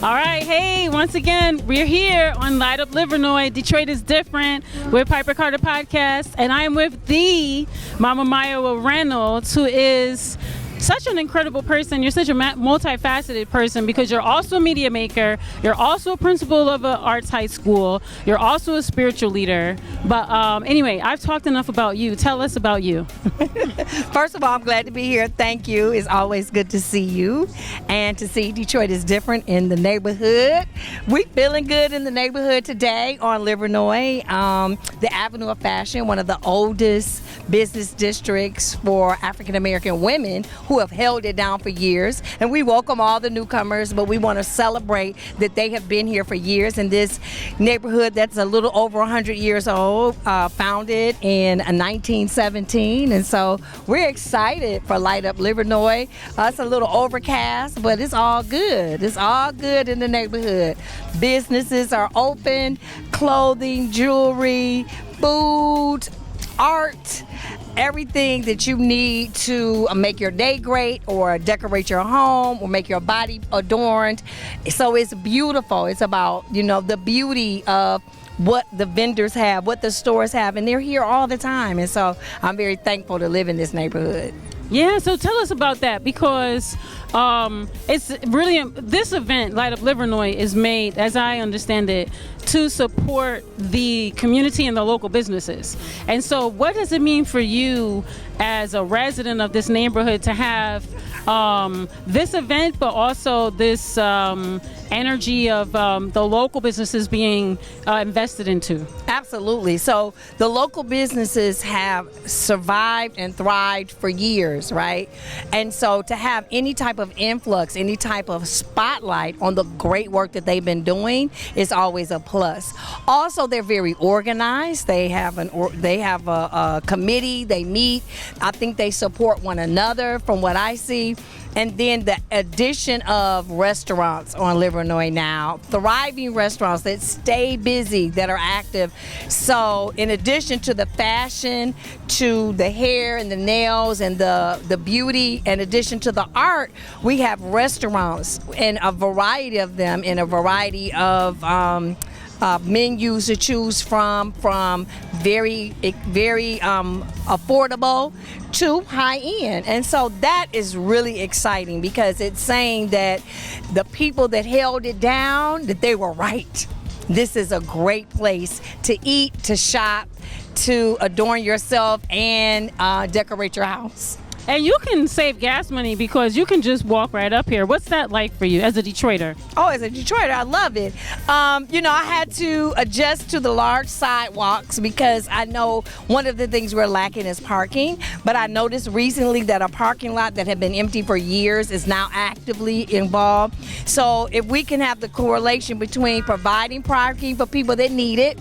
All right, hey, once again, we're here on Light Up Livernois. Detroit is different. We're Piper Carter Podcast, and I am with the Mama Mayowa Reynolds, who is such an incredible person. You're such a multifaceted person because you're also a media maker. You're also a principal of an arts high school. You're also a spiritual leader. But anyway, I've talked enough about you. Tell us about you. First of all, I'm glad to be here. Thank you. It's always good to see you and to see Detroit is different in the neighborhood. We feeling good in the neighborhood today on Livernois, the Avenue of Fashion, one of the oldest business districts for African American women who have held it down for years. And we welcome all the newcomers, but we want to celebrate that they have been here for years in this neighborhood that's a little over 100 years old, founded in 1917. And so we're excited for Light Up Livernois. It's a little overcast, but it's all good. It's all good in the neighborhood. Businesses are open, clothing, jewelry, food, art, everything that you need to make your day great or decorate your home or make your body adorned. So it's beautiful. It's about, the beauty of what the vendors have, what the stores have, and they're here all the time. And so I'm very thankful to live in this neighborhood. Yeah, so tell us about that, because it's really, this event, Light Up Livernois, is made, as I understand it, to support the community and the local businesses. And so what does it mean for you as a resident of this neighborhood to have this event, but also this energy of the local businesses being invested into? Absolutely. So the local businesses have survived and thrived for years, right? And so to have any type of influx, any type of spotlight on the great work that they've been doing is always a plus. Also, they're very organized. They have a committee. They meet. I think they support one another from what I see. And then the addition of restaurants on Livernois now, thriving restaurants that stay busy, that are active. So in addition to the fashion, to the hair and the nails and the beauty, in addition to the art, we have restaurants and a variety of them in a variety of menus to choose from very affordable to high end. And so that is really exciting because it's saying that the people that held it down, that they were right. This is a great place to eat, to shop, to adorn yourself and decorate your house. And you can save gas money because you can just walk right up here. What's that like for you as a Detroiter? Oh, as a Detroiter, I love it. I had to adjust to the large sidewalks because I know one of the things we're lacking is parking. But I noticed recently that a parking lot that had been empty for years is now actively involved. So if we can have the correlation between providing parking for people that need it,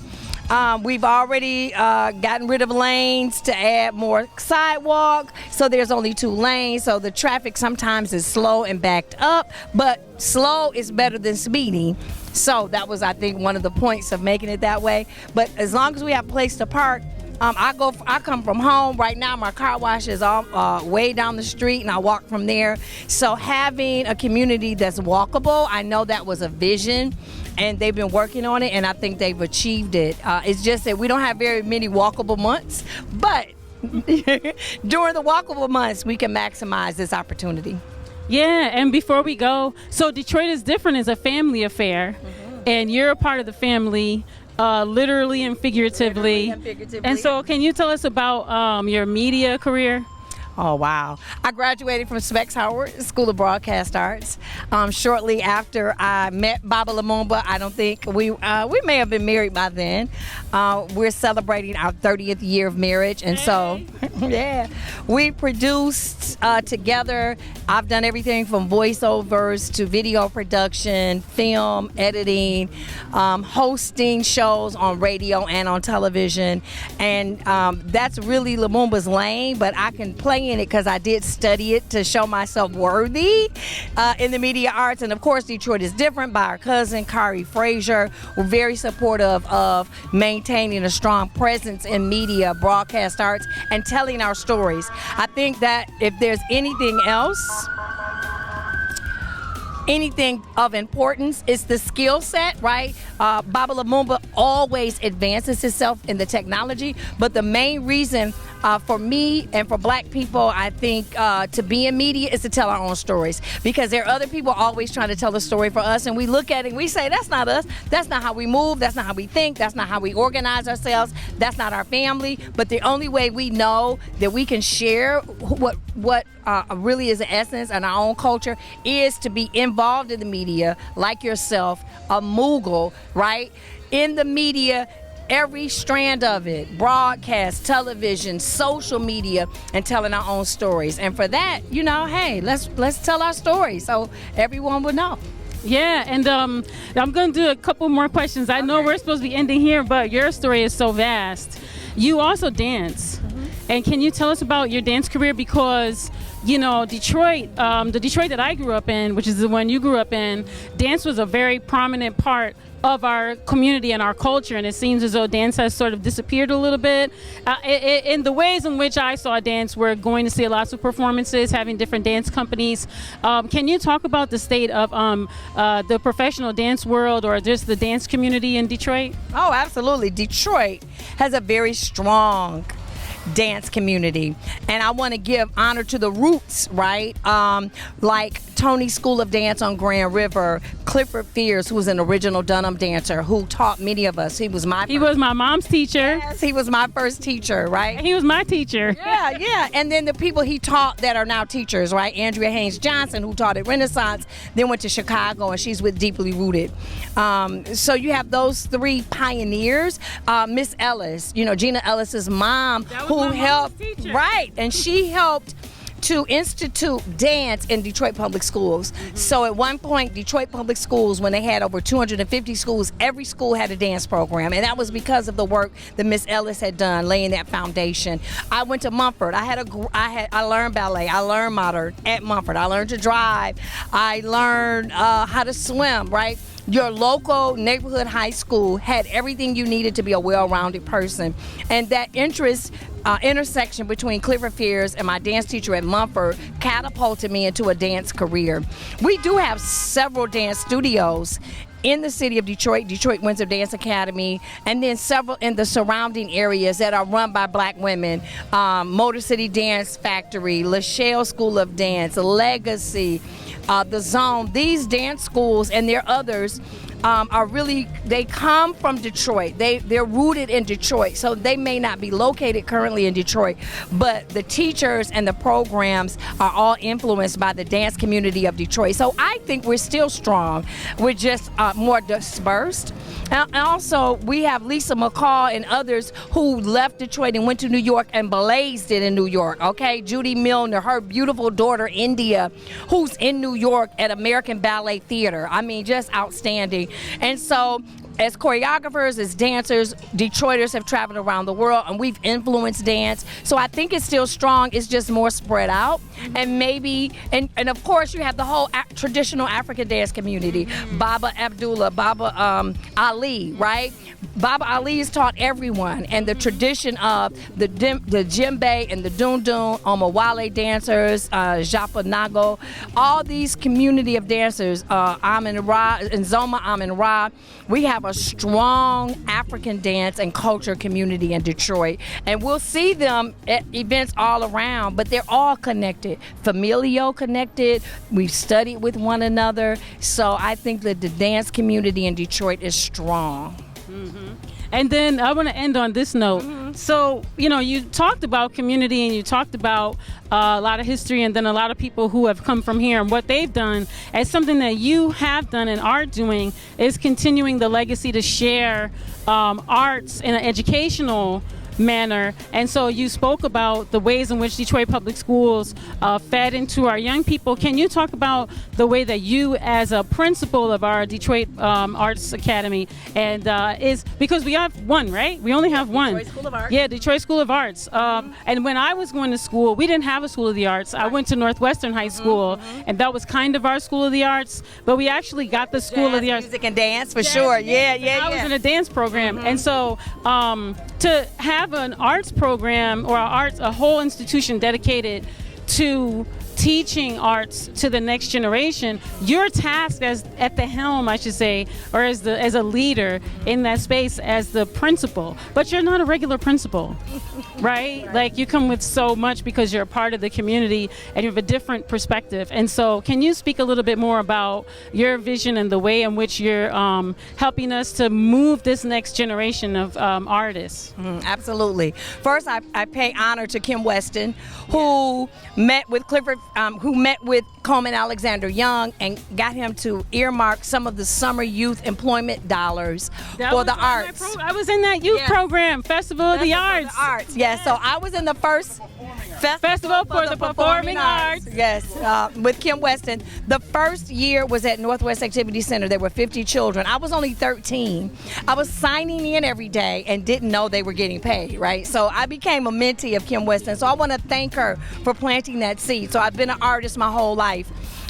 we've already gotten rid of lanes to add more sidewalk, so there's only 2 lanes, so the traffic sometimes is slow and backed up, but slow is better than speeding. So that was, I think, one of the points of making it that way. But as long as we have a place to park, I come from home. Right now my car wash is way down the street and I walk from there. So having a community that's walkable, I know that was a vision and they've been working on it and I think they've achieved it. It's just that we don't have very many walkable months, but during the walkable months we can maximize this opportunity. Yeah, and before we go, so Detroit is different is a family affair, and you're a part of the family. Literally and figuratively. And so can you tell us about your media career? Oh, wow. I graduated from Specs Howard School of Broadcast Arts. Shortly after I met Baba Lumumba, I don't think we may have been married by then. We're celebrating our 30th year of marriage. And so, yeah, we produced together. I've done everything from voiceovers to video production, film, editing, hosting shows on radio and on television. And that's really Lumumba's lane, but I can play in it because I did study it to show myself worthy in the media arts. And of course, Detroit is different by our cousin, Kari Frazier. We're very supportive of maintaining a strong presence in media, broadcast arts, and telling our stories. I think that if there's anything else, anything of importance. It's the skill set, right? Baba Lumumba always advances himself in the technology, but the main reason for me and for black people, I think, to be in media is to tell our own stories, because there are other people always trying to tell a story for us, and we look at it and we say, that's not us, that's not how we move, that's not how we think, that's not how we organize ourselves, that's not our family. But the only way we know that we can share what really is the essence and our own culture is to be involved in the media, like yourself, a Mughal, right? In the media, every strand of it, broadcast, television, social media, and telling our own stories. And for that, you know, hey, let's tell our story so everyone will know. Yeah, and I'm going to do a couple more questions. I know we're supposed to be ending here, but your story is so vast. You also dance. And can you tell us about your dance career? Because, you know, Detroit, the Detroit that I grew up in, which is the one you grew up in, dance was a very prominent part of our community and our culture, and it seems as though dance has sort of disappeared a little bit. In the ways in which I saw dance, we're going to see lots of performances, having different dance companies. Can you talk about the state of the professional dance world, or just the dance community in Detroit? Oh, absolutely. Detroit has a very strong dance community, and I want to give honor to the roots, right? Like Tony's School of Dance on Grand River, Clifford Fears, who was an original Dunham dancer who taught many of us. He was my mom's teacher. Yes, he was my first teacher, right? He was my teacher. Yeah. And then the people he taught that are now teachers, right? Andrea Haynes Johnson, who taught at Renaissance, then went to Chicago, and she's with Deeply Rooted. So you have those three pioneers. Miss Ellis, you know, Gina Ellis's mom, who helped, right? And she helped to institute dance in Detroit Public Schools. So at one point, Detroit Public Schools, when they had over 250 schools, every school had a dance program, and that was because of the work that Miss Ellis had done, laying that foundation. I went to Mumford. I learned ballet. I learned modern at Mumford. I learned to drive. I learned how to swim, right? Your local neighborhood high school had everything you needed to be a well-rounded person. And that intersection between Clifford Fears and my dance teacher at Mumford catapulted me into a dance career. We do have several dance studios in the city of Detroit, Detroit Windsor Dance Academy, and then several in the surrounding areas that are run by black women. Motor City Dance Factory, Lachelle School of Dance, Legacy, The Zone. These dance schools, and there are others, they come from Detroit. They're rooted in Detroit, so they may not be located currently in Detroit, but the teachers and the programs are all influenced by the dance community of Detroit. So I think we're still strong. We're just more dispersed. And also, we have Lisa McCall and others who left Detroit and went to New York and blazed it in New York, okay? Judy Milner, her beautiful daughter, India, who's in New York at American Ballet Theater. I mean, just outstanding. And so, as choreographers, as dancers, Detroiters have traveled around the world, and we've influenced dance. So I think it's still strong. It's just more spread out. And maybe, and of course, you have the whole traditional African dance community. Baba Abdullah, Baba Ali, right? Baba Ali has taught everyone. And the tradition of the djembe and the dundun, Omawale dancers, Japa Nago, all these community of dancers, Amin Ra, and Zoma Amin Ra, we have a strong African dance and culture community in Detroit, and we'll see them at events all around, but they're all connected, familial connected. We've studied with one another, so I think that the dance community in Detroit is strong. And then I want to end on this note. So, you know, you talked about community, and you talked about a lot of history, and then a lot of people who have come from here and what they've done. As something that you have done and are doing is continuing the legacy to share arts in an educational manner. And so you spoke about the ways in which Detroit Public Schools fed into our young people. Can you talk about the way that you, as a principal of our Detroit Arts Academy, and is, because we have one, right? We only have one. Detroit School of Arts. Yeah, Detroit School of Arts. And when I was going to school, we didn't have a School of the Arts. I went to Northwestern High School, and that was kind of our School of the Arts, but we actually got the School of the Arts. Music and dance, for sure. Yeah. I was in a dance program. And so to have an arts program or a whole institution dedicated to teaching arts to the next generation, you're tasked as at the helm, I should say, or as a leader in that space as the principal. But you're not a regular principal, right? Like, you come with so much because you're a part of the community and you have a different perspective. And so can you speak a little bit more about your vision and the way in which you're helping us to move this next generation of artists? Absolutely. First, I pay honor to Kim Weston, who met with Clifford, who met with Coleman Alexander Young and got him to earmark some of the summer youth employment dollars for the arts. I was in that youth program, Festival of the Arts. Yes, so I was in the first Festival for the Performing Arts. Yes, with Kim Weston. The first year was at Northwest Activity Center. There were 50 children. I was only 13. I was signing in every day and didn't know they were getting paid, right? So I became a mentee of Kim Weston. So I want to thank her for planting that seed. So I've been an artist my whole life.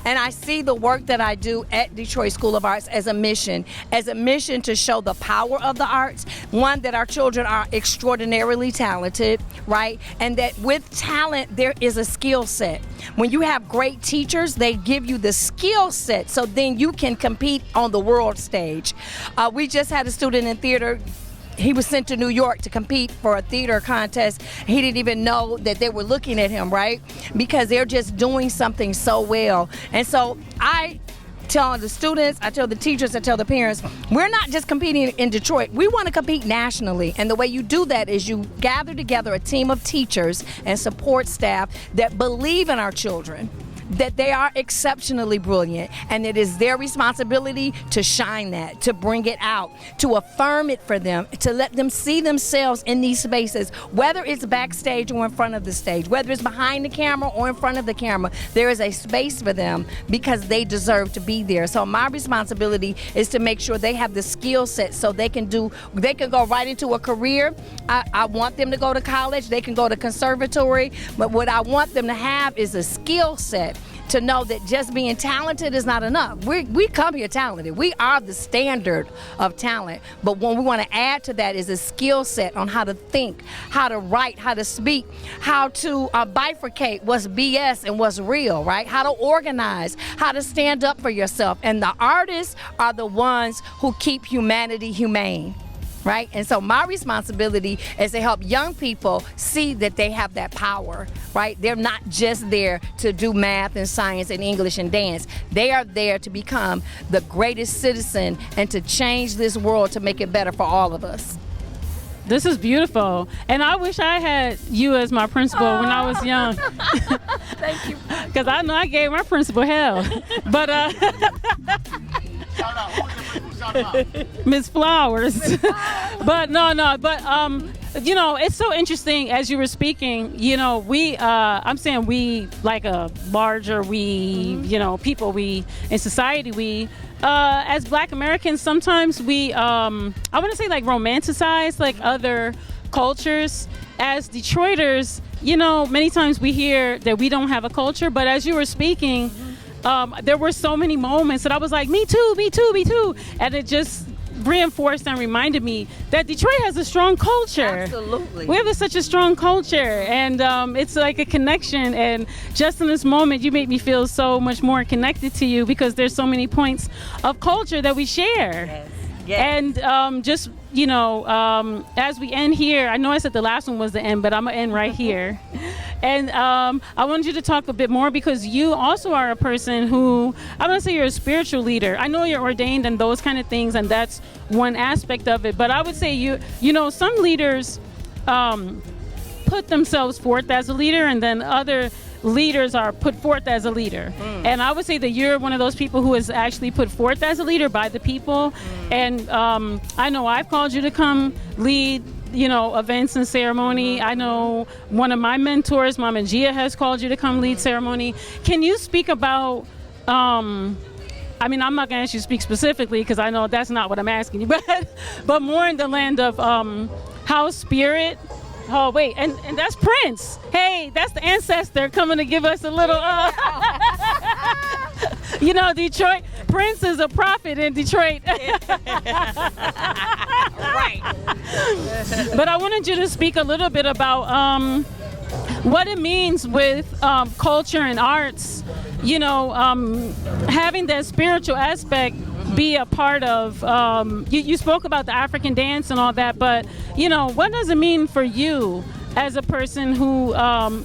And I see the work that I do at Detroit School of Arts as a mission to show the power of the arts. One, that our children are extraordinarily talented, right? And that with talent, there is a skill set. When you have great teachers, they give you the skill set so then you can compete on the world stage. We just had a student in theater. He was sent to New York to compete for a theater contest. He didn't even know that they were looking at him, right? Because they're just doing something so well. And so I tell the students, I tell the teachers, I tell the parents, we're not just competing in Detroit. We want to compete nationally. And the way you do that is you gather together a team of teachers and support staff that believe in our children, that they are exceptionally brilliant, and it is their responsibility to shine that, to bring it out, to affirm it for them, to let them see themselves in these spaces, whether it's backstage or in front of the stage, whether it's behind the camera or in front of the camera. There is a space for them because they deserve to be there. So my responsibility is to make sure they have the skill set so they can go right into a career. I want them to go to college, they can go to conservatory, but what I want them to have is a skill set to know that just being talented is not enough. We come here talented. We are the standard of talent. But what we want to add to that is a skill set on how to think, how to write, how to speak, how to bifurcate what's BS and what's real, right? How to organize, how to stand up for yourself. And the artists are the ones who keep humanity humane. Right? And so my responsibility is to help young people see that they have that power, right? They're not just there to do math and science and English and dance. They are there to become the greatest citizen and to change this world to make it better for all of us. This is beautiful. And I wish I had you as my principal when I was young. Thank you. Because I know I gave my principal hell. But Shout out. Who was the principal? Shout out. Miss Flowers. But you know, it's so interesting as you were speaking, you know, I'm saying we, like a larger you know, people, we in society, we as Black Americans, sometimes we I want to say like romanticize like other cultures. As Detroiters, you know, many times we hear that we don't have a culture, but as you were speaking, there were so many moments that I was like, me too, me too, me too. And it just reinforced and reminded me that Detroit has a strong culture. Absolutely. We have such a strong culture, and it's like a connection. And just in this moment, you make me feel so much more connected to you because there's so many points of culture that we share. Yes. Yes. And just, you know, as we end here, I know I said the last one was the end, but I'm going to end right here. And I wanted you to talk a bit more because you also are a person who, I'm going to say you're a spiritual leader. I know you're ordained and those kind of things, and that's one aspect of it. But I would say you know, some leaders put themselves forth as a leader, and then other leaders are put forth as a leader. And I would say that you're one of those people who is actually put forth as a leader by the people. And I know I've called you to come lead, you know, events and ceremony. I know one of my mentors, Mama Gia, has called you to come lead ceremony. Can you speak about I mean, I'm not going to ask you to speak specifically because I know that's not what I'm asking you, but more in the land of how spirit. Oh, wait, and that's Prince. Hey, that's the ancestor coming to give us a little, you know, Detroit. Prince is a prophet in Detroit. Right. But I wanted you to speak a little bit about what it means with culture and arts, having that spiritual aspect be a part of, you spoke about the African dance and all that, but, what does it mean for you as a person who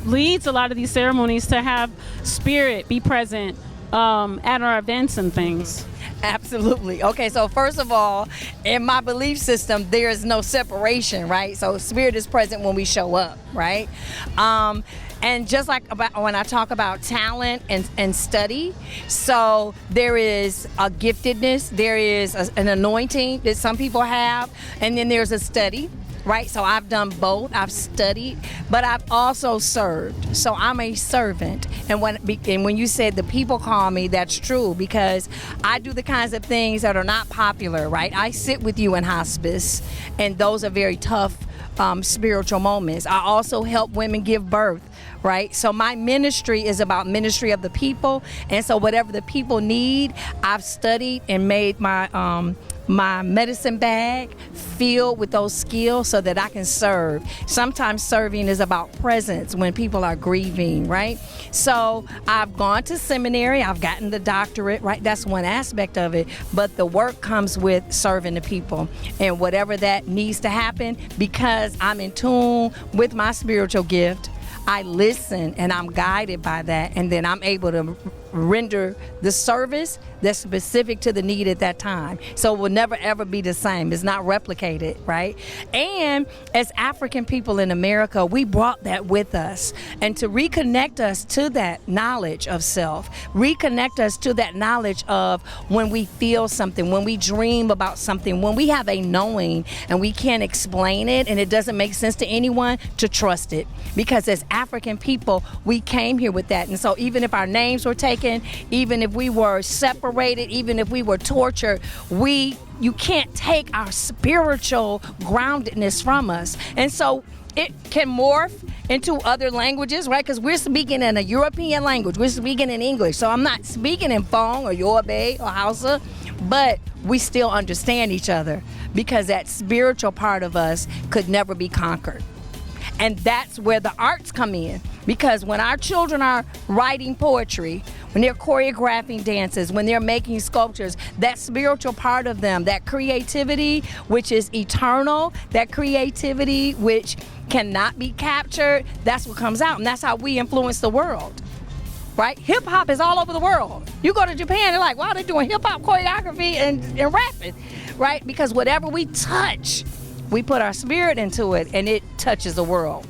leads a lot of these ceremonies to have spirit be present at our events and things? Absolutely. Okay, so first of all, in my belief system, there is no separation, right? So spirit is present when we show up, right? And just like when I talk about talent and study, so there is a giftedness, there is an anointing that some people have, and then there's a study. Right, so I've done both. I've studied, but I've also served. So I'm a servant. And when you said the people call me, that's true, because I do the kinds of things that are not popular. Right, I sit with you in hospice, and those are very tough spiritual moments. I also help women give birth. Right, so my ministry is about ministry of the people, and so whatever the people need, I've studied and made my medicine bag filled with those skills so that I can serve. Sometimes serving is about presence when people are grieving, right? So I've gone to seminary, I've gotten the doctorate, right? That's one aspect of it, but the work comes with serving the people and whatever that needs to happen, because I'm in tune with my spiritual gift. I listen and I'm guided by that, and then I'm able to render the service that's specific to the need at that time. So it will never ever be the same. It's not replicated, right? And as African people in America, we brought that with us. And to reconnect us to that knowledge of self, reconnect us to that knowledge of when we feel something, when we dream about something, when we have a knowing and we can't explain it and it doesn't make sense to anyone, to trust it. Because as African people, we came here with that. And so even if our names were taken, even if we were separated, even if we were tortured, you can't take our spiritual groundedness from us. And so it can morph into other languages, right? Because we're speaking in a European language. We're speaking in English. So I'm not speaking in Fong or Yoruba or Hausa, but we still understand each other because that spiritual part of us could never be conquered. And that's where the arts come in. Because when our children are writing poetry, when they're choreographing dances, when they're making sculptures, that spiritual part of them, that creativity which is eternal, that creativity which cannot be captured, that's what comes out. And that's how we influence the world. Right? Hip hop is all over the world. You go to Japan, they're like, wow, they're doing hip hop choreography and rapping. Right? Because whatever we touch, we put our spirit into it, and it touches the world.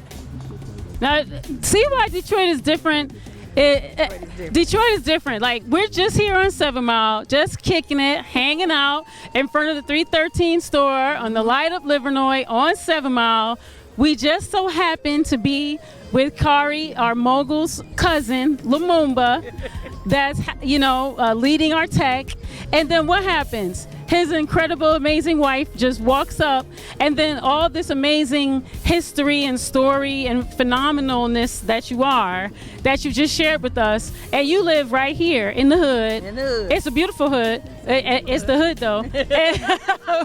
Now, see why Detroit is different? Detroit is different. Like, we're just here on 7 Mile, just kicking it, hanging out in front of the 313 store on the Light Up Livernois on 7 Mile. We just so happen to be with Kari, our mogul's cousin, Lumumba, that's, leading our tech. And then what happens? His incredible, amazing wife just walks up, and then all this amazing history and story and phenomenalness that you just shared with us, and you live right here in the hood. It's a beautiful hood. It's the hood, though,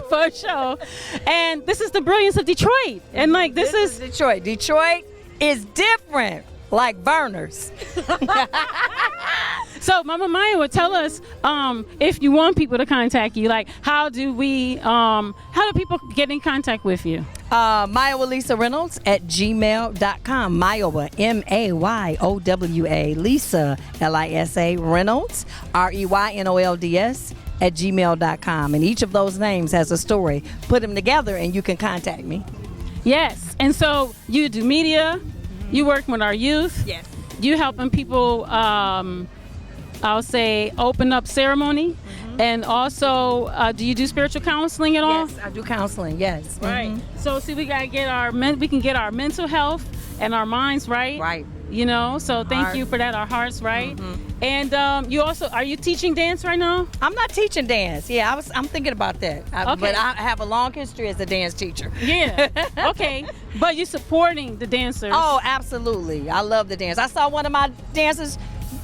for sure. And this is the brilliance of Detroit. And this is Detroit. Detroit is different. Like burners. So, Mama Mayowa, tell us if you want people to contact you. Like, how do people get in contact with you? Mayowa Lisa Reynolds at gmail.com. Mayowa, Mayowa, Lisa, Lisa, Reynolds, Reynolds at gmail.com. And each of those names has a story. Put them together and you can contact me. Yes. And so you do media. You work with our youth. Yes. You helping people, I'll say, open up ceremony. Mm-hmm. And also, do you do spiritual counseling at all? Yes, I do counseling, yes. Right. Mm-hmm. So, see, we can get our mental health and our minds right. Right. So thank you for that, our hearts right. Mm-hmm. And you also, are you teaching dance right now? I'm not teaching dance. Yeah, I'm thinking about that. Okay. But I have a long history as a dance teacher. Yeah. Okay. But you're supporting the dancers. Oh, absolutely. I love the dance. I saw one of my dancers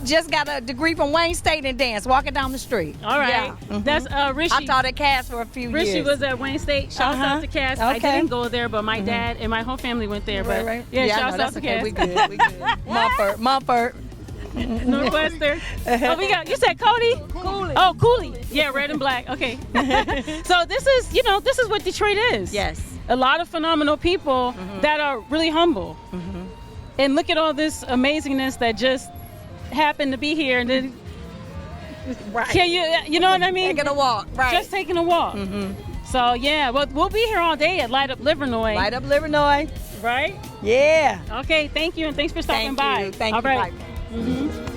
just got a degree from Wayne State in dance, walking down the street. All right. Yeah. That's Rishi. I taught at Cass for a few years. Rishi was at Wayne State. Shouts out to Cass. I Okay. didn't go there, but my dad and my whole family went there. But Right. yeah, I shouts know, out that's to okay. Cass. We good. We good. Mumford. Northwestern. Oh, we got. You said Cody? Cooley. Oh, Cooley. Yeah, red and black. Okay. So this is, this is what Detroit is. Yes. A lot of phenomenal people that are really humble. And look at all this amazingness that just happened to be here. And then, Right. can you know what I mean? Taking a walk. Right. Just taking a walk. So yeah, well, we'll be here all day at Light Up Livernois. Light Up Livernois. Right? Yeah. Okay, thank you, and thanks for stopping Thank by. you. Thank all you. right. Bye.